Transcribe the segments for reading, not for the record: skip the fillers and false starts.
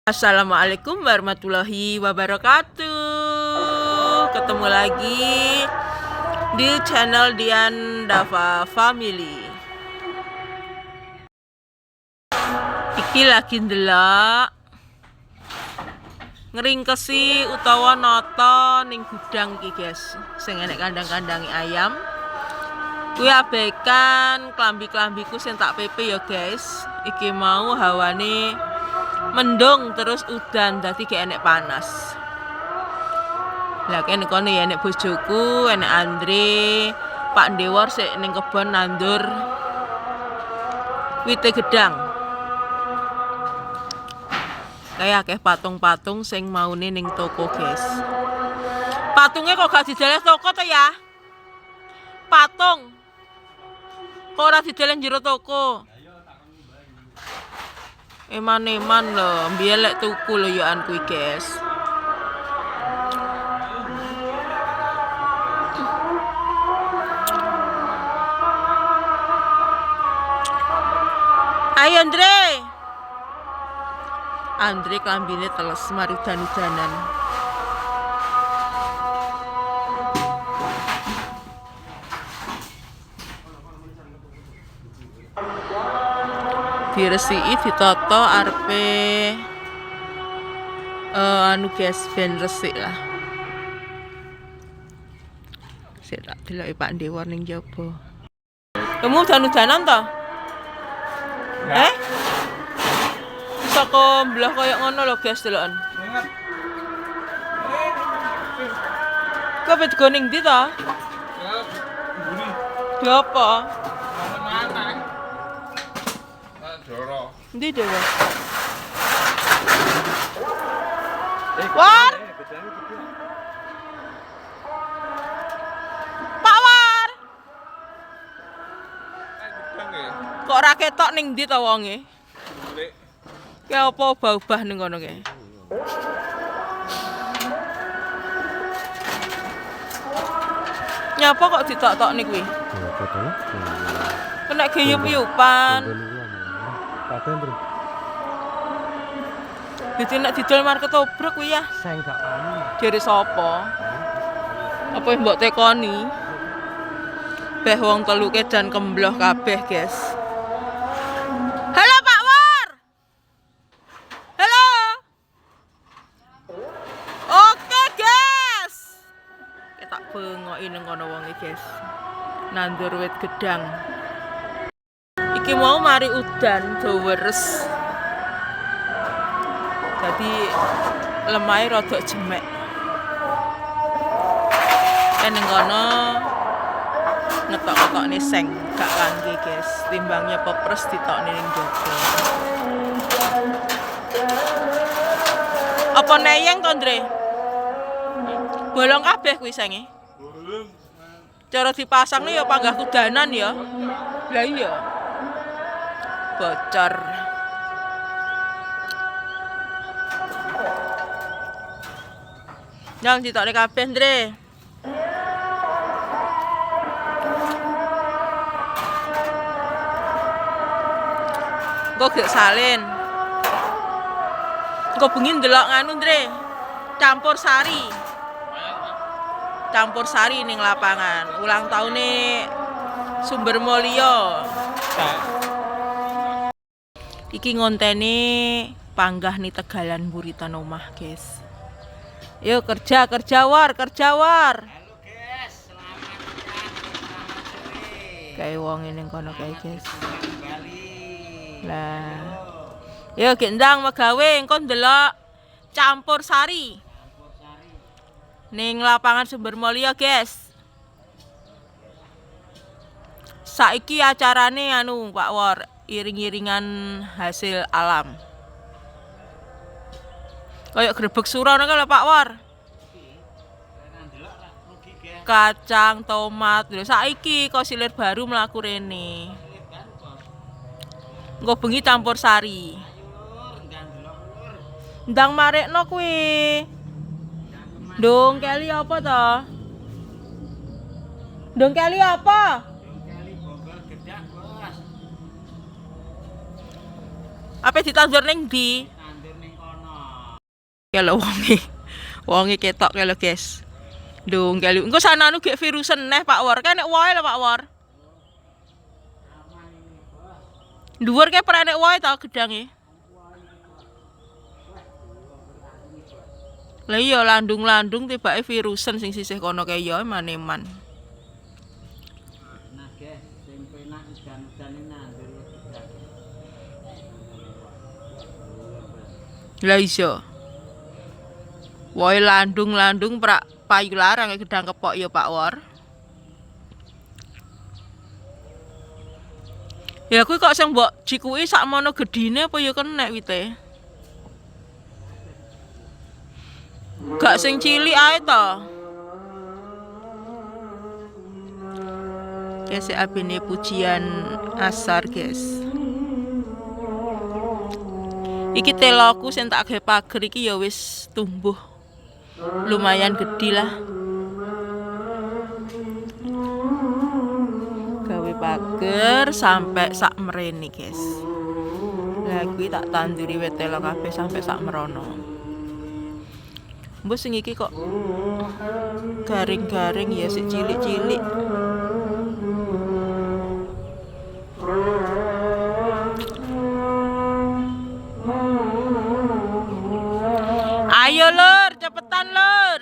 Assalamualaikum warahmatullahi wabarakatuh. Ketemu lagi di channel Dian Dava Family. Iki lagi ndelok ngringkesi utawa nata ning gudang iki, guys. Sing enek kandang-kandangi ayam. Kuwi abekan klambi-klambiku sing tak pepe ya, guys. Iki mau hawane mendung terus udan dadi gak enek panas. Lah kene kono ya enek bojoku, enek Andre, Pak Dewar sik ning kebon nandur wite gedang. Kayak akeh patung-patung sing maune ning toko, guys. Patungnya kok gak dideleh toko to ya? Patung kok ora dideleh jero toko? Eman-eman lho, mbiyen lek tuku lho ya an kuwi, guys. Ayo Andre klambine teles mari dan-danan. Diresiki ditata arepe anu guys ben resik lah. Sik tak deloki Pak Dewar ning njaba. Kamu dan-danan to? Saka mbelah koyo ngono lho guys deloken. Kok bet go ning ndi to? Di apa? Ndi dewe? War! Pak War! Kok ora ketok ning ndi to wonge? Ki apa obah-obah ning kono ki? Nyapa kok ditok-tokne kuwi? Kena geyup-yupan. Dadi nek didol market obrok kuwi ya. Saya enggak paham. Jere sapa? Apa mbok tekoni? Beh wong telu kedan kembloh kabeh, guys. Halo Pak War. Halo. Oke, guys. Ketak bengoki nang kono wong iki, guys. Nandur wit gedang. Iki mau mari udan daweres. Jadi lemahe rada jemek. Ning kono ngetok-ketokne seng gak kangge, guys. Timbangnya pepres ditokne ning jaba. Apa neyeng to, Andre? Bolong kabeh kuwi senge. Bolong. Cara dipasangne ya panggah kudanan ya. Lah iya. Bocor. Yang ditokne kabeh, Andre. Kok gak salin. Kok bengi ndelok nganu, Andre. Campur sari. Campur sari ning lapangan. Ulang tahune Sumber Mulya. Iki ngontene panggah nih Tegalan Buritan omah, guys. Yuk kerja war. Halo guys, selamat sore. Kayak wong ning kono kae, guys. Kembali. Lah. Yuk gendang megawe engko ndelok campur sari. Ning lapangan Sumber Mulya, guys. Saiki acarane anu Pak War, iring-iringan hasil alam. Kayak grebek surau nang lho Pak War. Kacang, tomat, lho saiki kok silir baru mlaku rene. Engko bengi campur sari. Ndang marekno kuwi. Dong keli apa to? Dong keli apa? Kali bogor gedang, Bos. Apa ditandur ning ndi? Tandur ning kono. Ya lho wonge. Wonge ketok ya lho, guys. Ndung kali. Engko sananu gek virusen neh Pak War. Kan nek wae lho Pak War. Dhuwur ke perenek wae ta gedange. Lah iya landung-landung tibake virusen sing sisih kono kae ya maneman. Nah, guys, sing penak udan-udane nandur gedang. Lah iso. Wae landung-landung prak payu larang gedang kepok ya Pak War. Ya kuwi kok sing mbok jikuki sakmono gedine apa ya kenek wite? Gak sing cilik ae to. Guys, abine pujian asar, guys. Iki teloku sing tak gawe pager iki ya wis tumbuh. Lumayan gede lah. Gawe pager sampai sak mrene, guys. Lah kuwi tak tanduri wit telo kabeh sampai sak merono. Mbok sing iki kok garing-garing ya sik cilik-cilik. Ayo lur, cepetan lur.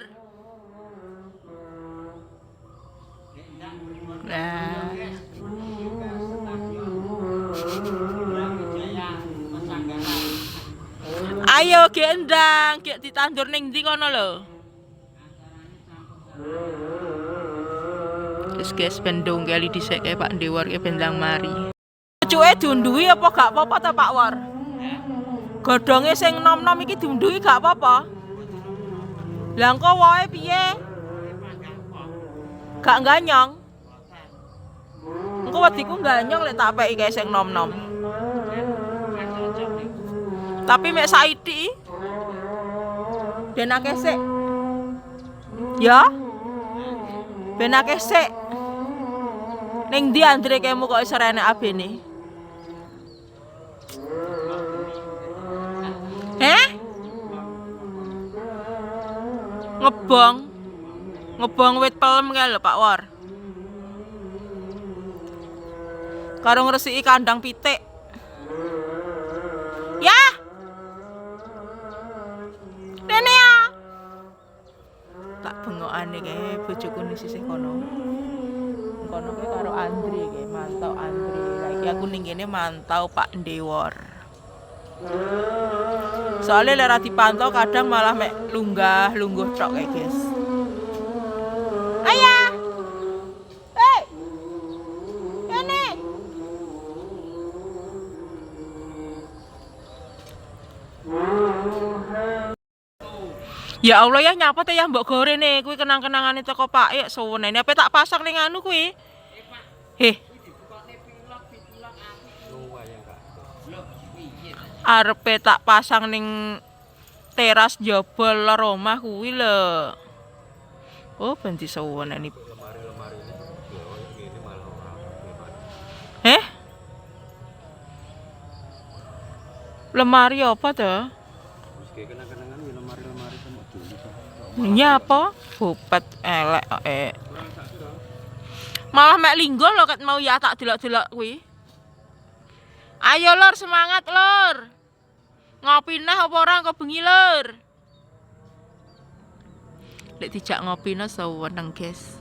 Nah. Ayo gendang, gek ditandur ning ndi kono lho. Guys, bendong kali dhisik kae Pak Ndewar ke bendang mari. Cucuke diundhuhi apa gak apa-apa ta Pak War? Godhonge sing nom-nom iki diundhuhi gak apa-apa. Lah engko wae piye? Gak ganyong. Engko wediku ganyong lek tak peki kae sing nom-nom. Tapi mek saiki ben akeh sik. Ya? Ben akeh sik. Ning ndi Andre kemu kok iso enek abene? Ngebong wit pelem kae lho Pak War. Karo ngresiki kandang pitik. Ya. Rene ya. Tak bengokane kae bojoku ning sisih kono. Kono kae karo Andre kae, mantau Andre. Lah iki aku ning kene mantau Pak Ndewor. Soalnya lera dipantau kadang malah mek lungguh tok kayak guys. Ayah, ini. Ya Allah ya nyapa teh ya mbok gorene kuwi kenang-kenangane teko Pak ya suwenene apa tak pasang ning anu kuwi. Arepe tak pasang ning teras jaba lor omah kuwi lho. Oh, ben disuweneni. Lemari apa to? Nyapa? Bopet elek kok. Malah mek linggo lho ket mau ya tak delok-delok kuwi. Ayo lor, semangat lor. Ngopi nah apa ora engko bengi lor. Lek dijak ngopi nah seweneng, guys.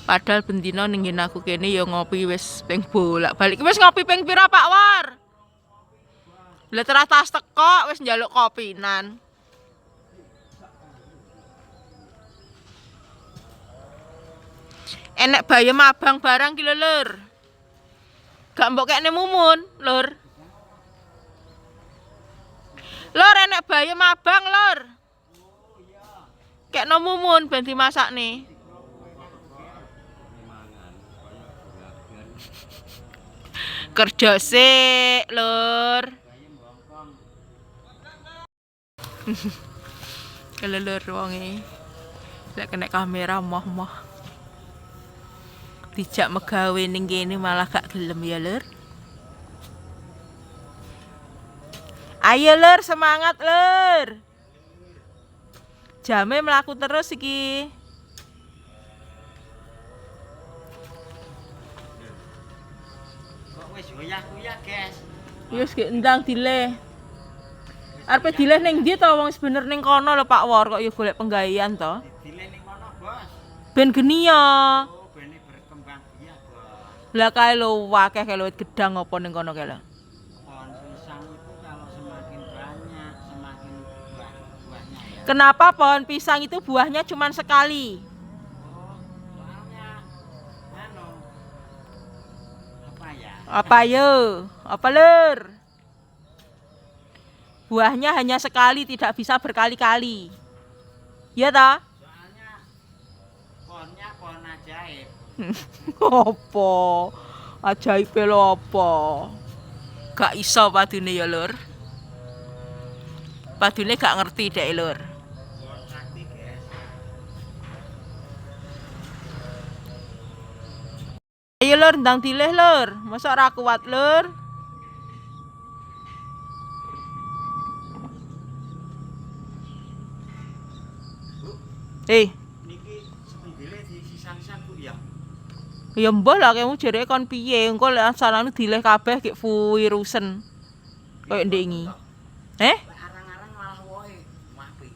Padahal bendina ning aku kene ya ngopi wis ping bolak-balik. Wis ngopi ping pira Pak War? Lah tas teko wis njaluk kopinan. Enek bayam abang barang ki lho lur. Gak mbok kekne mumun, lur. Lur enek bayam abang, lur. Kekno mumun ben dimasakne. Kerja sik, lur. Kelelur wonge. Lek kena kamera moh-moh. Dijak megawe ning kene malah gak gelem ya, lur. Ayo lur, semangat lur. Jame melaku terus iki. Kok wis goyah-goyah, guys. Wis gek ndang dileh. Arepe dileh ning ndi to wong bener ning kono lho Pak Wor kok ya golek penggawean to. Dileh ning kono, Bos. Ben geni ya. Oh, bene berkembang biak, Bos. Lah kae lho akeh kae wit gedang apa ning kono kae lho. Pohon pisang itu kalau semakin banyak, semakin buahnya ya. Kenapa pohon pisang itu buahnya cuma sekali? Oh, soalnya anu apa ya? Apa yo? Apa lur? Buahnya hanya sekali, tidak bisa berkali-kali. Iya ta? Soalnya pohonnya pohon ajaib. Apa? Ajaib lho apa? Gak iso padune ya lur. Padune gak ngerti dek lur. Pohon sakti, guys. Ayo lur, ndang dileh lur. Masa ora kuat lur? Niki sepindile di sisan-sisan Bu ya. Ya mbah lah kamu jare kon piye? Engko lek asalane dileh kabeh gek virusen. Kayak ndengi. Lek arang-arang malah wohe apik.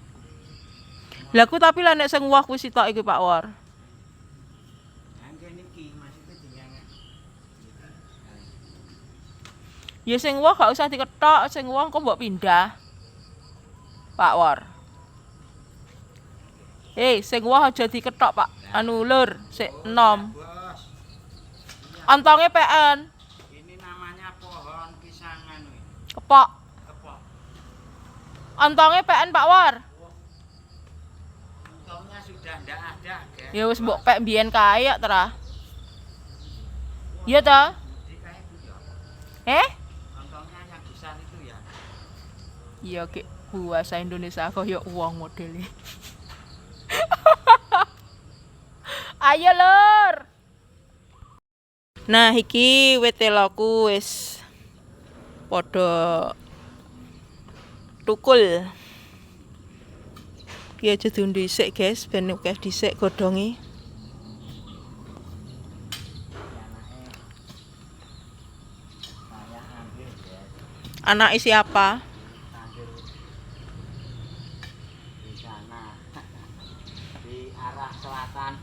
Lah aku tapi lah nek sing wah kuwi sitok iki Pak Wor. Angge niki maksudnya dinyanyi. Ya sing wah gak usah diketok, sing wah engko mbok pindah. Pak Wor. Sing wah aja diketok, Pak. Anu lur, sik enom. Bos, Ontonge PN. ini namanya pohon pisangan wi. Kepok. Kepok. Ontonge PN Pak Wor. Untungnya sudah ndak ada, guys. Ya wis mbok pek mbiyen kae ya tra. Iya ta? Di kae Bu ya. Untungnya yang besar itu ya. Iya ki bahasa Indonesia koyo uang modele. Ayo lur. Nah, iki wit teloku wis padha tukul. Ki aja diundi dhisik, guys, ben akeh dhisik godhonge. Saya ambil, guys. Anake siapa? Ambil di sana. Di arah selatan.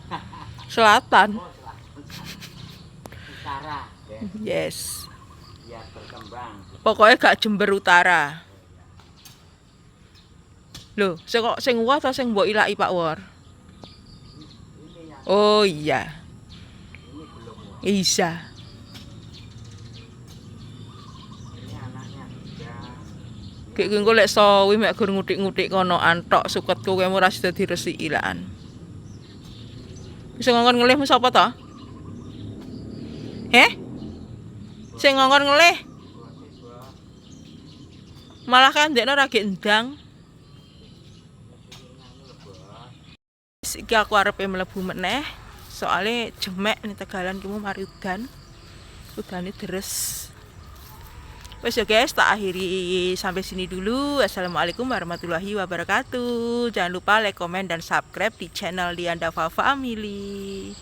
Selatan. Oh, selatan. Utara, guys. Yes. Biar berkembang. Pokoknya gak Jember Utara. Loh, sing wah ta sing mbok ilaki Pak Wor? Ini yang Oh iya. ini belum wah. Iya. Ini anaknya juga. Kayak engko lek sawi mek gur ngutik-ngutik kono antok suketku kowe ora sida diresiki lakan. Sing ngongkon ngelih sapa ta? Sing ngongkon ngelih malah kan ndekno ra gek ndang. Iki aku arepe mlebu meneh. Soale jemek ning Tegalan ki mari udan. Udane deres. Wes ya guys, tak akhiri sampai sini dulu. Assalamualaikum warahmatullahi wabarakatuh. Jangan lupa like, komen, dan subscribe di channel Diandava Family.